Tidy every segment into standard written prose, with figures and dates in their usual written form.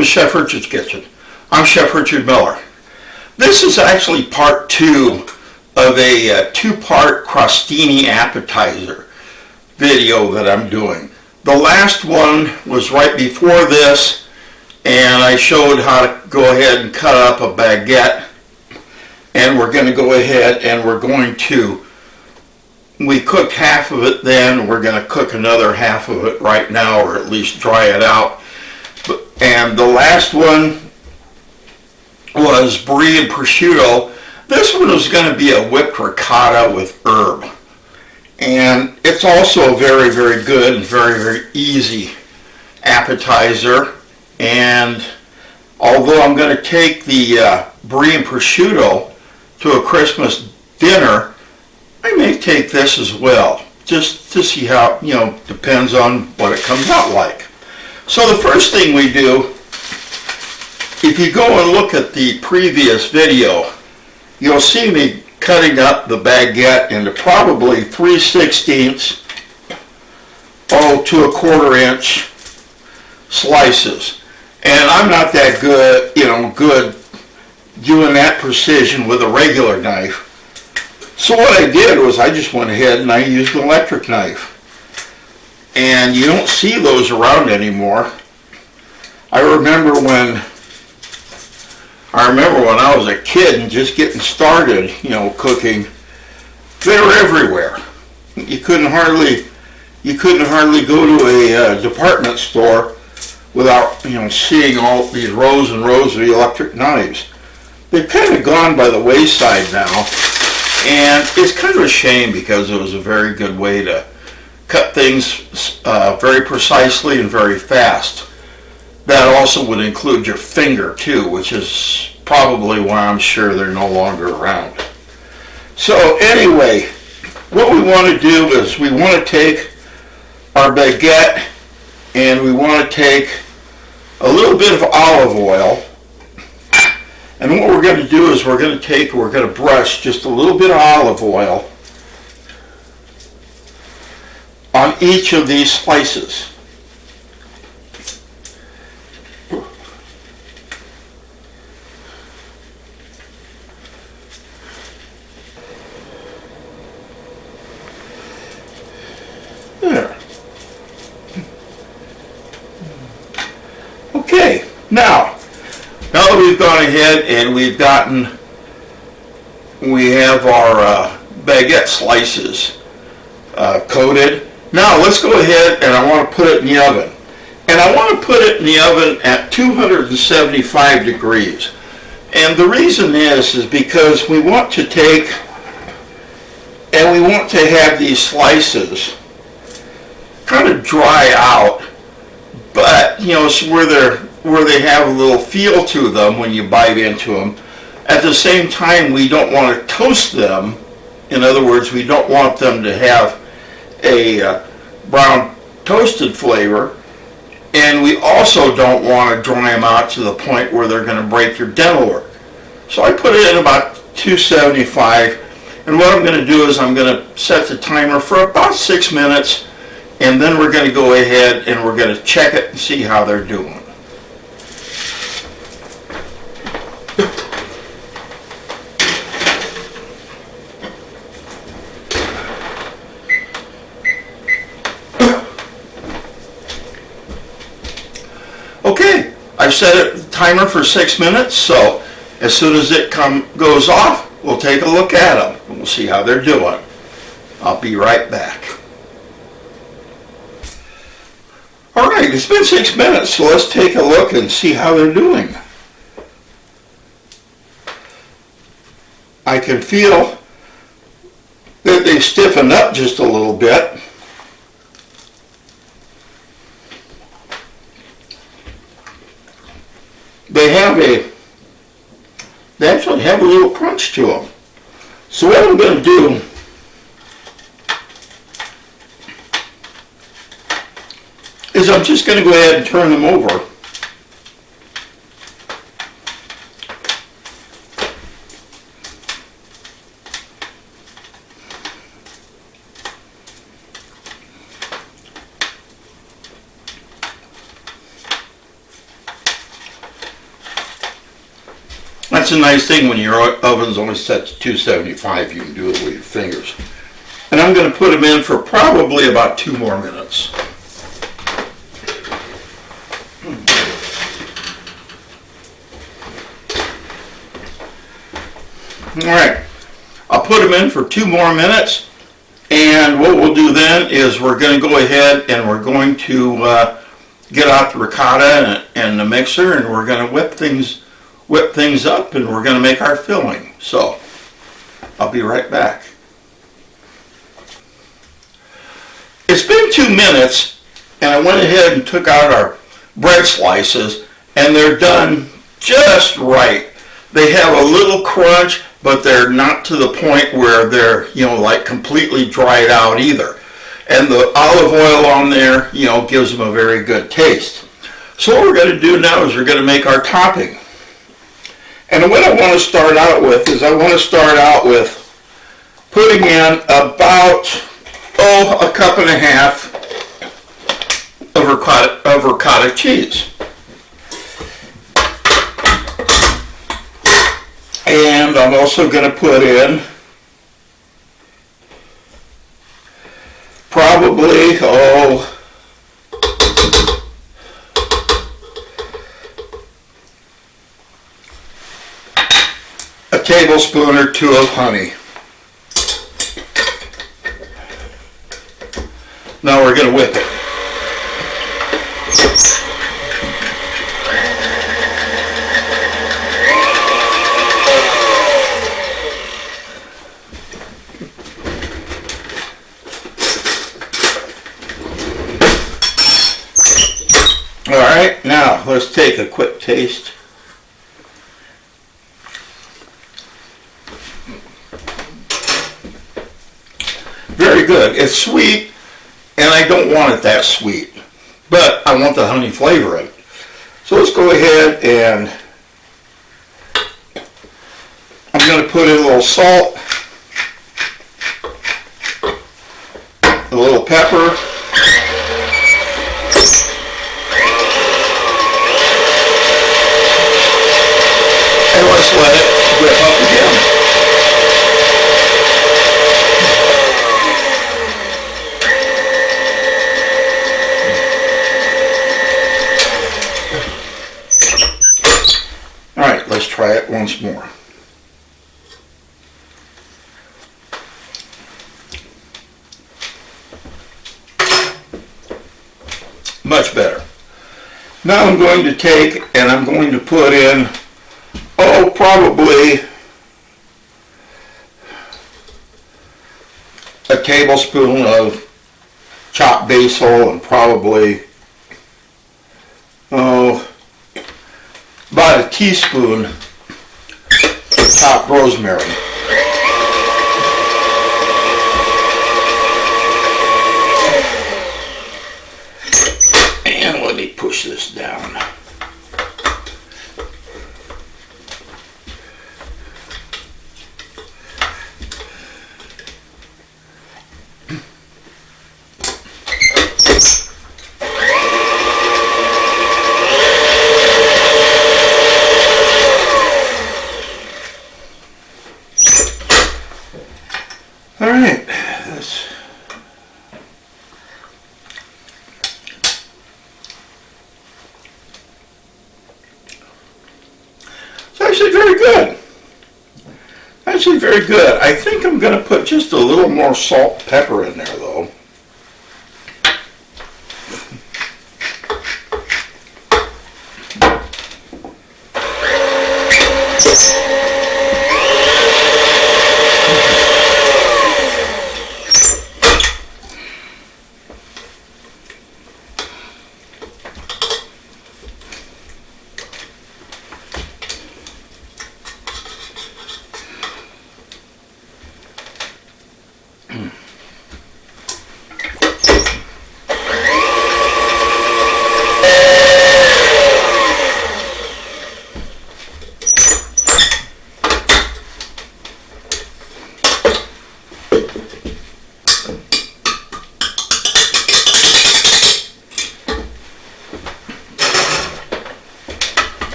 with Chef Richard's Kitchen. I'm Chef Richard Miller. This is actually part 2 of a 2-part crostini appetizer video that I'm doing. The last one was right before this, and I showed how to go ahead and cut up a baguette, and we're going to go ahead and we cooked half of it then, we're going to cook another half of it right now, or at least dry it out. And the last one was brie and prosciutto. This one was going to be a whipped ricotta with herb. And it's also a very, very good and very, very easy appetizer. And although I'm going to take the brie and prosciutto to a Christmas dinner, I may take this as well, just to see how, depends on what it comes out like. So the first thing we do, if you go and look at the previous video, you'll see me cutting up the baguette into probably 3/16 to 1/4 inch slices. And I'm not that good, good doing that precision with a regular knife. So what I did was I just went ahead and I used an electric knife. And you don't see those around anymore. I remember when I was a kid and just getting started, cooking, they were everywhere. You couldn't hardly go to a department store without, seeing all these rows and rows of electric knives. They've kind of gone by the wayside now. And it's kind of a shame because it was a very good way to cut things very precisely and very fast. That also would include your finger too, which is probably why I'm sure they're no longer around. So anyway, what we want to do is we want to take our baguette and we want to take a little bit of olive oil. And what we're going to do is we're going to brush just a little bit of olive oil on each of these slices. There. Okay, now that we've gone ahead and we have our baguette slices coated, now let's go ahead and I want to put it in the oven. And I want to put it in the oven at 275 degrees. And the reason is because we want to take and we want to have these slices kind of dry out, but so where they have a little feel to them when you bite into them. At the same time, we don't want to toast them. In other words, we don't want them to have a brown toasted flavor, and we also don't want to dry them out to the point where they're going to break your dental work. So I put it in about 275, and what I'm going to do is I'm going to set the timer for about 6 minutes, and then we're going to go ahead and we're going to check it and see how they're doing. Okay, I've set a timer for 6 minutes, so as soon as it goes off, we'll take a look at them and we'll see how they're doing. I'll be right back. Alright, it's been 6 minutes, so let's take a look and see how they're doing. I can feel that they've stiffened up just a little bit. They actually have a little crunch to them. So what I'm going to do is I'm just going to go ahead and turn them over. That's a nice thing when your oven's only set to 275, you can do it with your fingers. And I'm going to put them in for probably about 2 more minutes. Alright, I'll put them in for 2 more minutes, and what we'll do then is we're going to go ahead and we're going to get out the ricotta and the mixer, and we're going to whip things up, and we're going to make our filling. So, I'll be right back. It's been 2 minutes, and I went ahead and took out our bread slices, and they're done just right. They have a little crunch, but they're not to the point where they're, like completely dried out either. And the olive oil on there, gives them a very good taste. So what we're going to do now is we're going to make our topping. And what I want to start out with is putting in about, 1.5 cups of ricotta cheese. And I'm also going to put in probably, a tablespoon or 2 of honey. Now we're going to whip it. Alright, now let's take a quick taste. Very good. It's sweet, and I don't want it that sweet, but I want the honey flavor in it. So let's go ahead and I'm going to put in a little salt, a little pepper, and let's let it whip up again. Alright, let's try it once more. Much better. Now I'm going to take and I'm going to put in, probably a tablespoon of chopped basil and probably, about a teaspoon of chopped rosemary. And let me push this down. Alright, it's actually very good. Actually very good. I think I'm going to put just a little more salt and pepper in there though.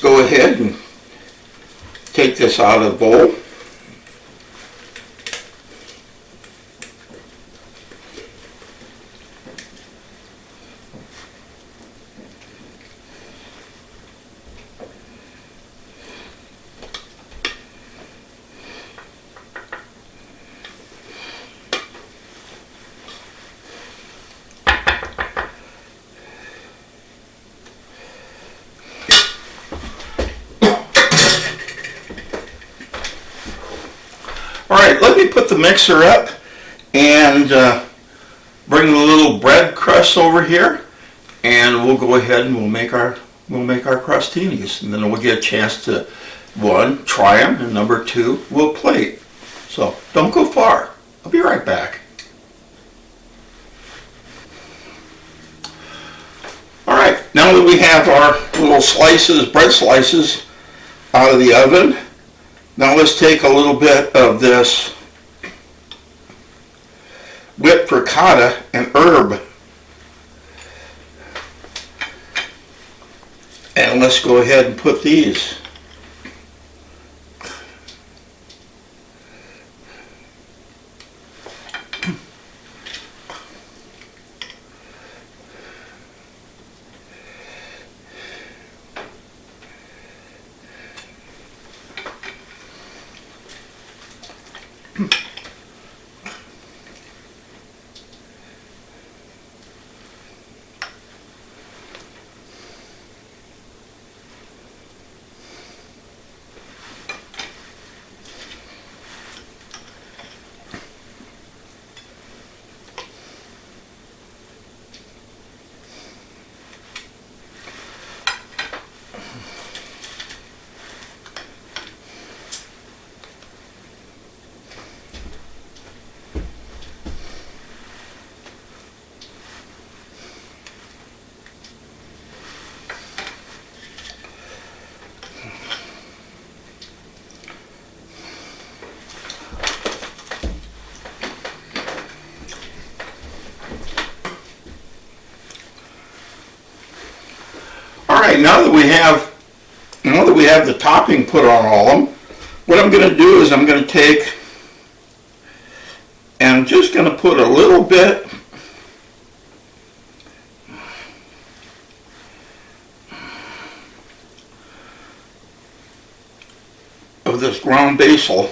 go ahead and take this out of the bowl. All right, let me put the mixer up and bring the little bread crust over here, and we'll go ahead and we'll make our crostinis, and then we'll get a chance to, one, try them, and number two, we'll plate. So don't go far. I'll be right back. All right, now that we have our little slices, bread slices, out of the oven, now let's take a little bit of this whipped ricotta and herb, and let's go ahead and put these. All right, now that we have the topping put on all of them, what I'm going to do is I'm going to take and I'm just going to put a little bit of this ground basil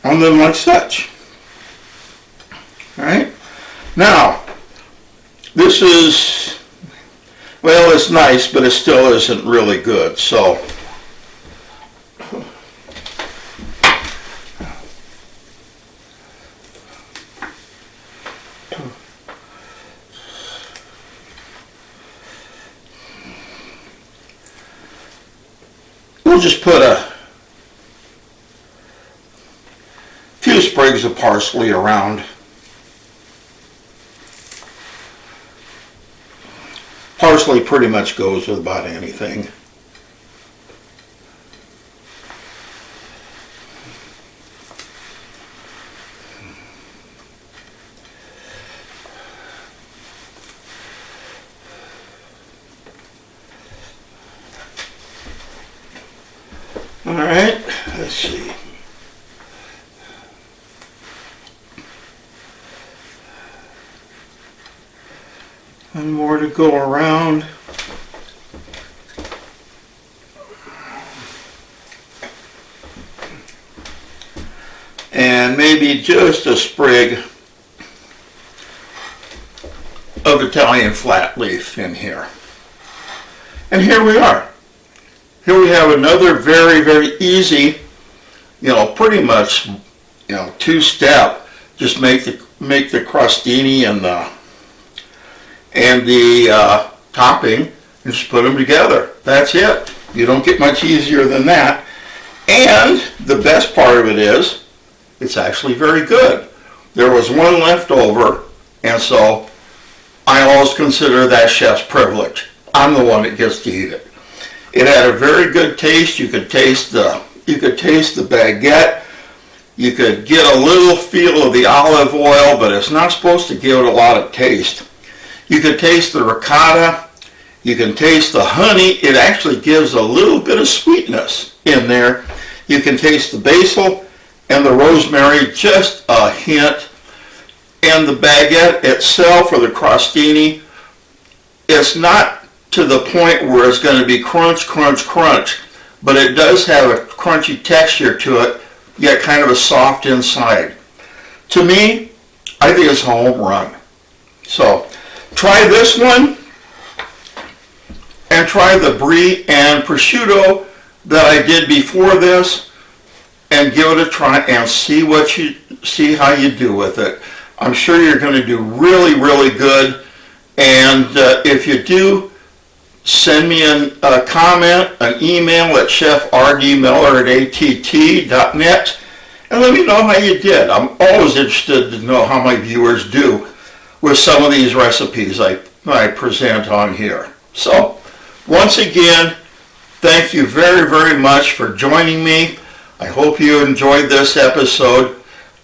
on them like such. All right. Now, this is, well, it's nice, but it still isn't really good. So, we'll just put a few sprigs of parsley around. Parsley pretty much goes with about anything. All right, let's see. One more to go around. And maybe just a sprig of Italian flat leaf in here. And here we are. Here we have another very, very easy, pretty much, two-step. Just make the crostini and the topping and just put them together. That's it. You don't get much easier than that. And the best part of it is, it's actually very good. There was one left over, and so I always consider that chef's privilege. I'm the one that gets to eat it. It had a very good taste. You could taste the baguette. You could get a little feel of the olive oil, but it's not supposed to give it a lot of taste. You could taste the ricotta. You can taste the honey. It actually gives a little bit of sweetness in there. You can taste the basil and the rosemary, just a hint. And the baguette itself, or the crostini, it's not to the point where it's going to be crunch, crunch, crunch, but it does have a crunchy texture to it, yet kind of a soft inside. To me, I think it's a home run. So try this one, and try the brie and prosciutto that I did before this, and give it a try and see how you do with it. I'm sure you're going to do really, really good. And if you do, send me a comment, an email at chefrdmiller@att.net, and let me know how you did. I'm always interested to know how my viewers do with some of these recipes I present on here. So, once again, thank you very, very much for joining me. I hope you enjoyed this episode.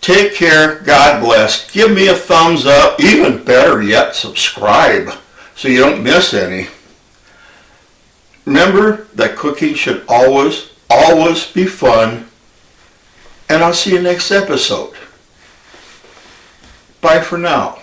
Take care. God bless. Give me a thumbs up. Even better yet, subscribe so you don't miss any. Remember that cooking should always, always be fun. And I'll see you next episode. Bye for now.